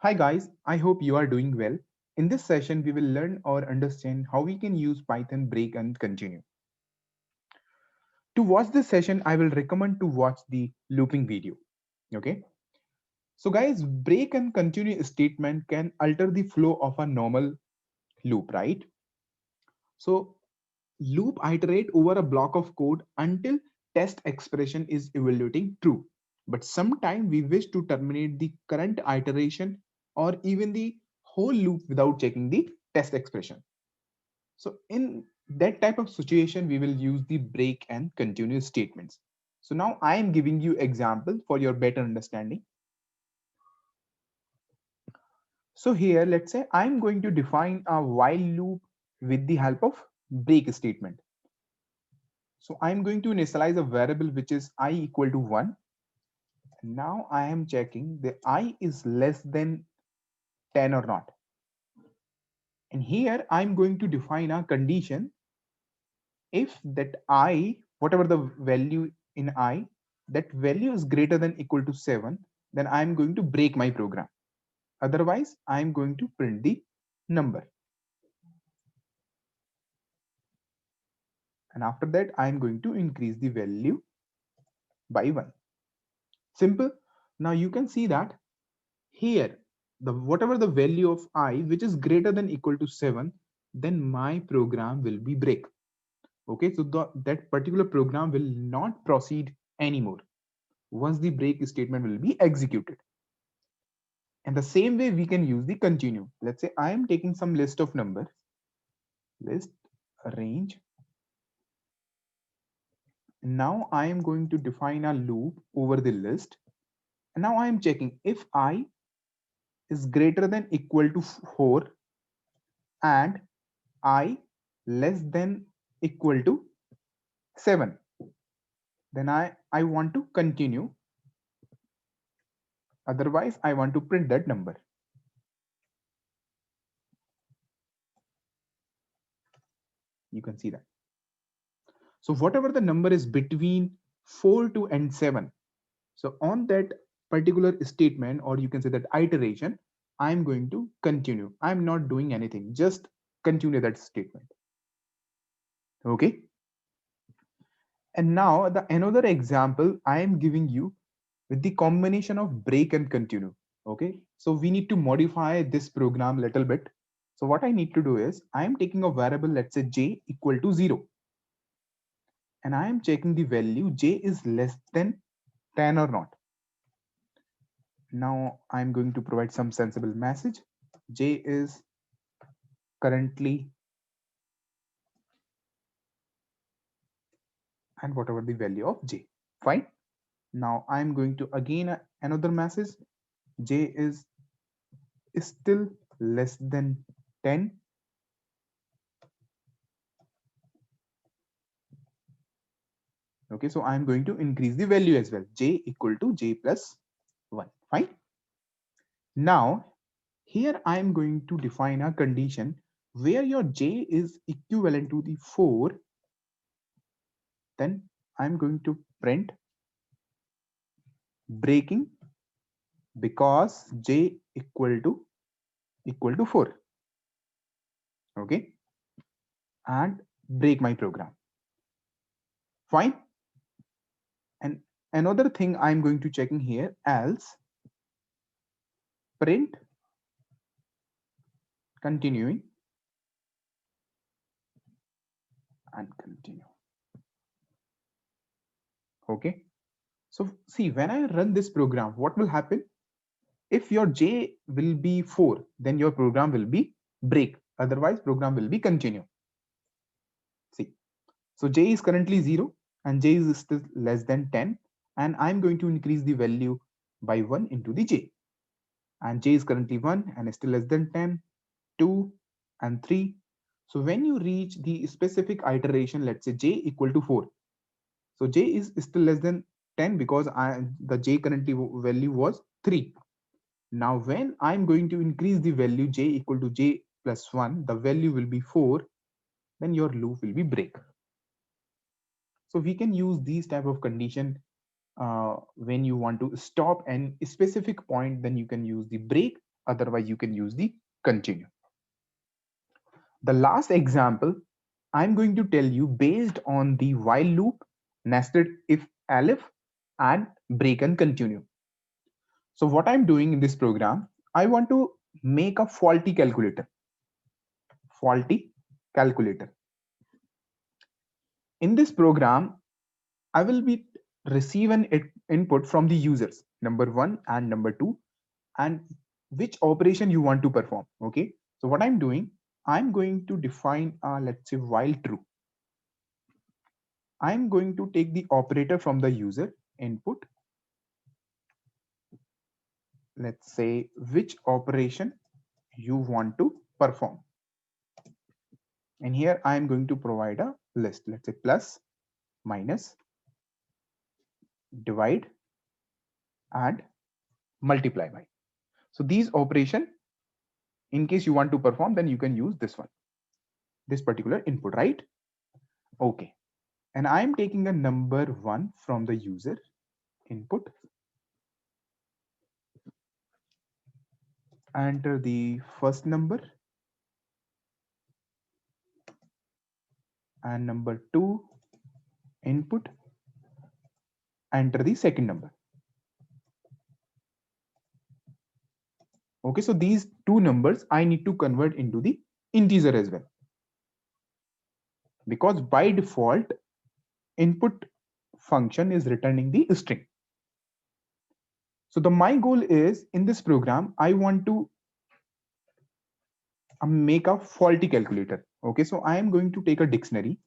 Hi guys, I hope you are doing well. In this session, we will learn or understand how we can use Python break and continue. To watch this session, I will recommend to watch the looping video. Okay. So guys, break and continue statement can alter the flow of a normal loop, right? So loop iterate over a block of code until test expression is evaluating true. But sometimes we wish to terminate the current iteration or even the whole loop without checking the test expression. So in that type of situation, we will use the break and continue statements. So now I am giving you example for your better understanding. So here, let's say I'm going to define a while loop with the help of break statement. So I'm going to initialize a variable which is I equal to 1. Now I am checking the I is less than 10 or not. And here I'm going to define a condition. If that I, whatever the value in I, that value is greater than equal to 7, then I'm going to break my program. Otherwise, I'm going to print the number. And after that, I'm going to increase the value by 1. Simple. Now you can see that here, the whatever the value of I, which is greater than equal to 7, then my program will be break. Okay, so that particular program will not proceed anymore once the break statement will be executed. And the same way we can use the continue. Let's say I am taking some list of numbers, list, range. Now I am going to define a loop over the list. And now I am checking if I is greater than equal to 4 and I less than equal to 7. Then I want to continue. Otherwise, I want to print that number. You can see that. So whatever the number is between 4 to and 7. So on that particular statement, or you can say that iteration, I'm going to continue. I'm not doing anything, just continue that statement. Okay. And now the another example I am giving you with the combination of break and continue. Okay. So we need to modify this program a little bit. So what I need to do is I am taking a variable, let's say j equal to 0. And I am checking the value j is less than 10 or not. Now I'm going to provide some sensible message. J is currently, and whatever the value of j. Fine. Now I'm going to again another message. J is still less than 10. Okay, so I'm going to increase the value as well. J equal to j plus 1. Fine. Now here I'm going to define a condition where your j is equivalent to the 4. Then I'm going to print breaking because j equal to 4. Okay, and break my program. Fine. And another thing I'm going to check in here, else print continuing and continue. Okay, so see, when I run this program, what will happen? If your j will be 4, then your program will be break. Otherwise, program will be continue. See, so j is currently 0 and j is still less than 10, and I'm going to increase the value by 1 into the j. And j is currently 1 and still less than 10, 2 and 3. So when you reach the specific iteration, let's say j equal to 4. So j is still less than 10 because the j currently value was 3. Now when I'm going to increase the value j equal to j plus 1, the value will be 4, then your loop will be break. So we can use these type of condition when you want to stop an specific point, then you can use the break. Otherwise, you can use the continue. The last example I'm going to tell you based on the while loop, nested if elif, and break and continue. So what I'm doing in this program, I want to make a faulty calculator. Faulty calculator. In this program, I will be receive an input from the users, number one and number two, and which operation you want to perform. Okay. So what I'm doing, I'm going to define let's say while true. I'm going to take the operator from the user input. Let's say which operation you want to perform. And here I'm going to provide a list. Let's say plus, minus, divide, and multiply by. So these operation, in case you want to perform, then you can use this one, this particular input, right? Okay. And I'm taking a number one from the user input. Enter the first number and number two input. Enter the second number. Okay, so these two numbers I need to convert into the integer as well, because by default input function is returning the string. So my goal is in this program, I want to make a faulty calculator. Okay, so I am going to take a dictionary,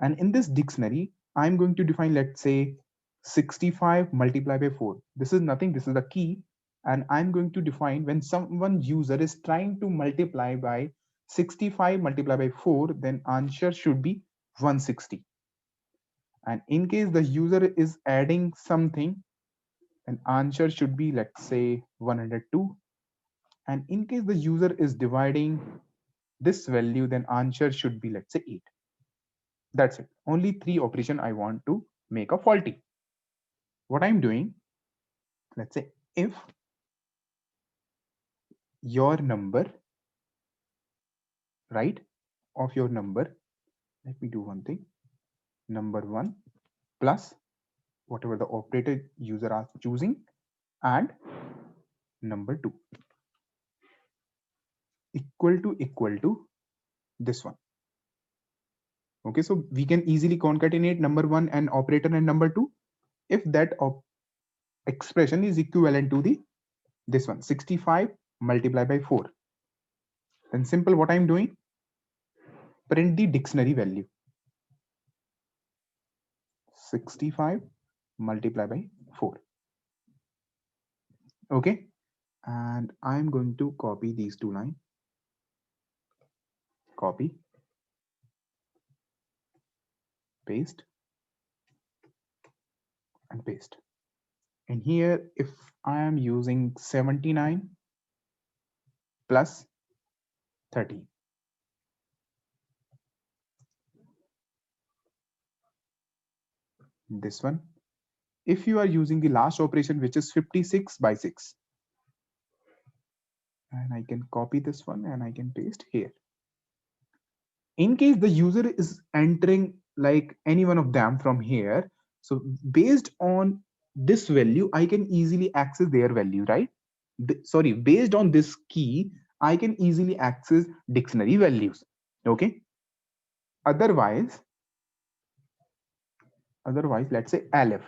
and in this dictionary I'm going to define, let's say 65 multiplied by 4. This is nothing, this is the key. And I'm going to define when someone user is trying to multiply by 65 multiplied by 4, then answer should be 160. And in case the user is adding something, then answer should be, let's say 102. And in case the user is dividing this value, then answer should be, let's say 8. That's it. Only 3 operation I want to make a faulty. What I'm doing, let's say if your number, right, of your number, let me do one thing, number one plus whatever the operator user are choosing, and number two equal to this one. Okay, so we can easily concatenate number one and operator and number two if that expression is equivalent to the this one 65 multiplied by 4. Then simple, what I'm doing, print the dictionary value 65 multiplied by 4. Okay, and I'm going to copy these two lines, copy, paste, and paste. And here if I am using 79 plus 30, this one, if you are using the last operation, which is 56 by 6, and I can copy this one and I can paste here. In case the user is entering like any one of them from here, so based on this value I can easily access their value, right? Sorry, based on this key I can easily access dictionary values. Okay, otherwise let's say elif,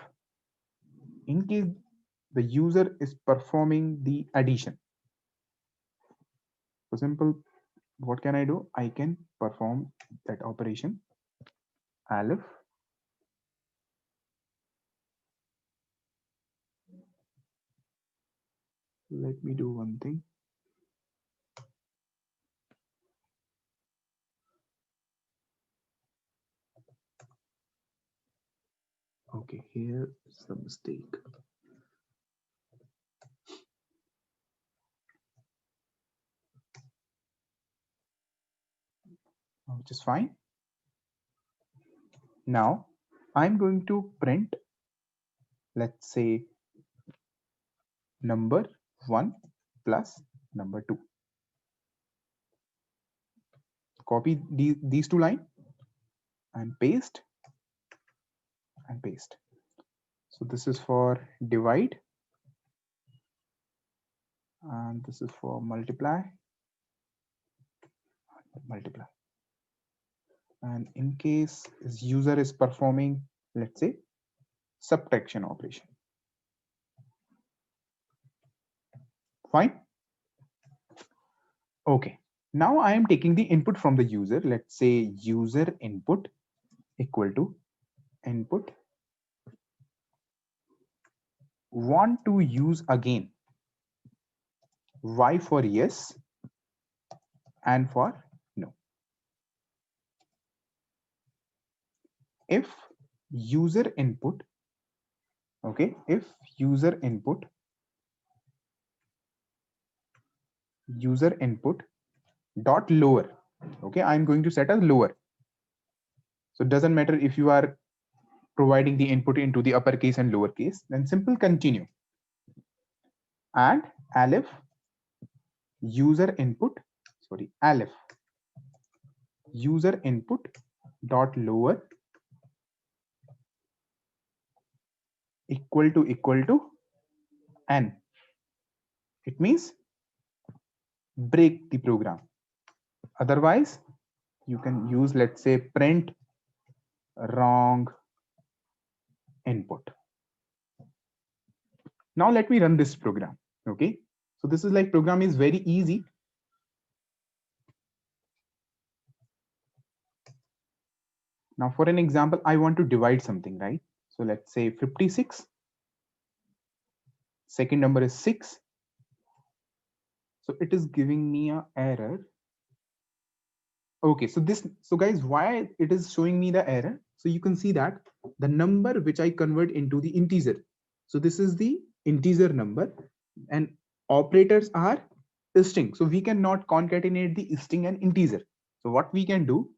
in case the user is performing the addition, so simple, what can I do, I can perform that operation elif. Let me do one thing. Okay, here is the mistake. Which is fine. Now I'm going to print, let's say number 1 plus number 2. Copy these two lines and paste and paste. So this is for divide and this is for multiply. And in case user is performing, let's say, subtraction operation. Fine. Okay. Now I am taking the input from the user. Let's say user input equal to input want to use again. Y for yes and for no. If user input, okay, if user input dot lower, okay, I'm going to set as lower. So it doesn't matter if you are providing the input into the uppercase and lowercase, then simple continue. And aleph user input, aleph user input dot lower equal to n. It means break the program. Otherwise, you can use, let's say, print wrong input. Now let me run this program. Okay, so this is like program is very easy. Now for an example, I want to divide something, right? So let's say 56, second number is 6. So it is giving me an error. Okay, so guys, why it is showing me the error? So you can see that the number which I convert into the integer. So this is the integer number and operators are string. So we cannot concatenate the string and integer. So what we can do,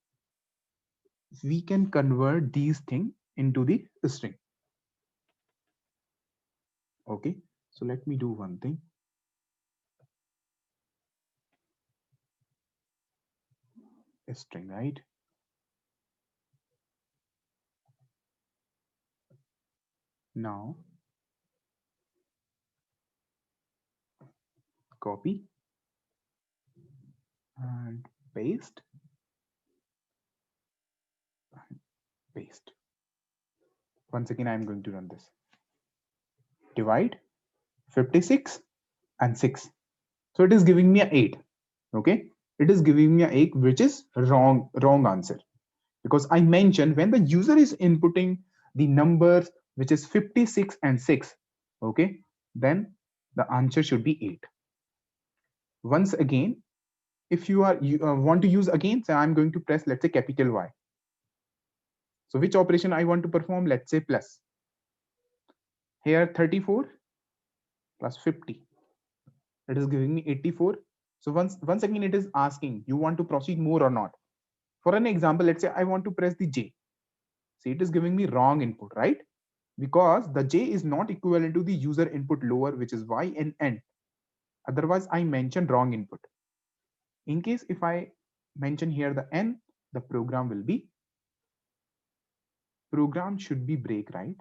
we can convert these things into the string. Okay, so let me do one thing. A string, right? Now copy and paste. Once again, I'm going to run this. Divide 56 and 6. So it is giving me a 8. Okay, it is giving me a 8, which is wrong answer, because I mentioned when the user is inputting the numbers which is 56 and 6, okay, then the answer should be 8. Once again, if you want to use again, so I'm going to press, let's say, capital Y. So which operation I want to perform? Let's say plus. Here 34 plus 50. It is giving me 84. So once again, it is asking you want to proceed more or not. For an example, let's say I want to press the J. See, it is giving me wrong input, right? Because the J is not equivalent to the user input lower, which is Y and N. Otherwise, I mentioned wrong input. In case if I mention here the N, the program should be break, right?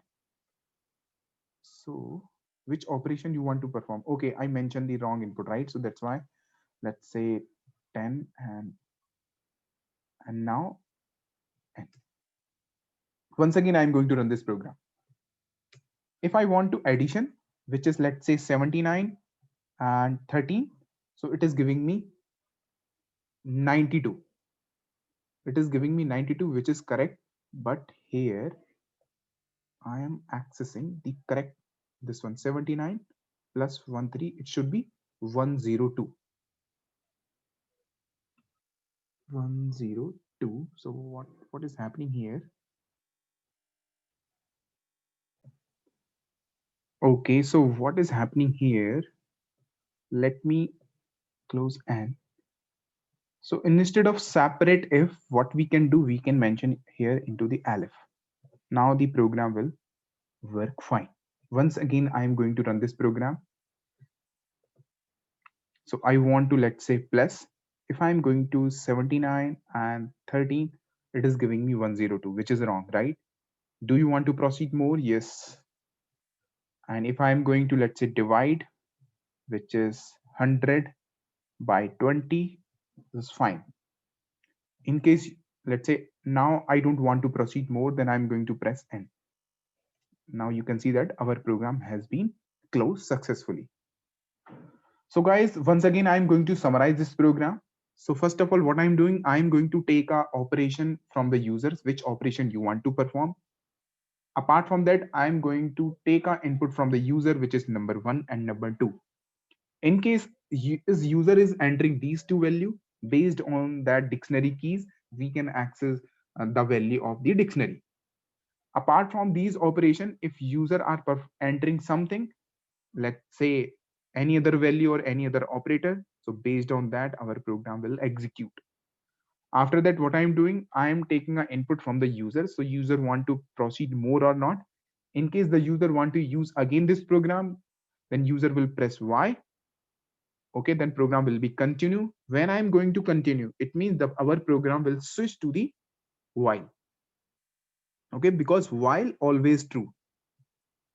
So which operation you want to perform? Okay, I mentioned the wrong input, right? So that's why, let's say 10 and now N. Once again, I'm going to run this program. If I want to addition, which is, let's say, 79 and 13, so it is giving me 92. It is giving me 92, which is correct, but here I am accessing the correct, this one, 79 plus 13, it should be 102. 102. So what is happening here? Okay, so what is happening here? Let me close N. So instead of separate if, what we can do, we can mention here into the aleph. Now the program will work fine. Once again, I am going to run this program. So I want to, let's say, plus. If I'm going to 79 and 13, it is giving me 102, which is wrong, right? Do you want to proceed more? Yes. And if I'm going to, let's say, divide, which is 100 by 20, this is fine. In case, let's say, now I don't want to proceed more, then I'm going to press N. Now you can see that our program has been closed successfully. So guys, once again, I'm going to summarize this program. So first of all, what I'm doing, I'm going to take a operation from the users, which operation you want to perform. Apart from that, I'm going to take a input from the user, which is number 1 and number 2. In case this user is entering these two values, based on that dictionary keys, we can access the value of the dictionary. Apart from these operation, if user are entering something, let's say any other value or any other operator, so based on that our program will execute. After that, what I'm doing, I am taking an input from the user. So user want to proceed more or not. In case the user want to use again this program, then user will press Y. Okay, then program will be continue. When I'm going to continue, it means that our program will switch to the while. Okay, because while always true.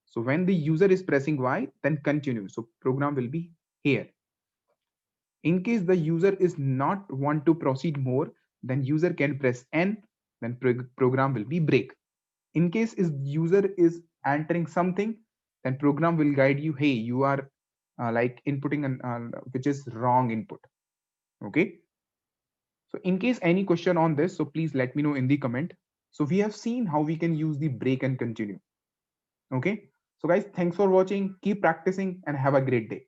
So when the user is pressing Y, then continue. So program will be here. In case the user is not want to proceed more, then user can press N, then program will be break. In case is user is entering something, then program will guide you, hey, you are like inputting an which is wrong input. Okay. So in case any question on this, so please let me know in the comment. So we have seen how we can use the break and continue. Okay. So guys, thanks for watching. Keep practicing and have a great day.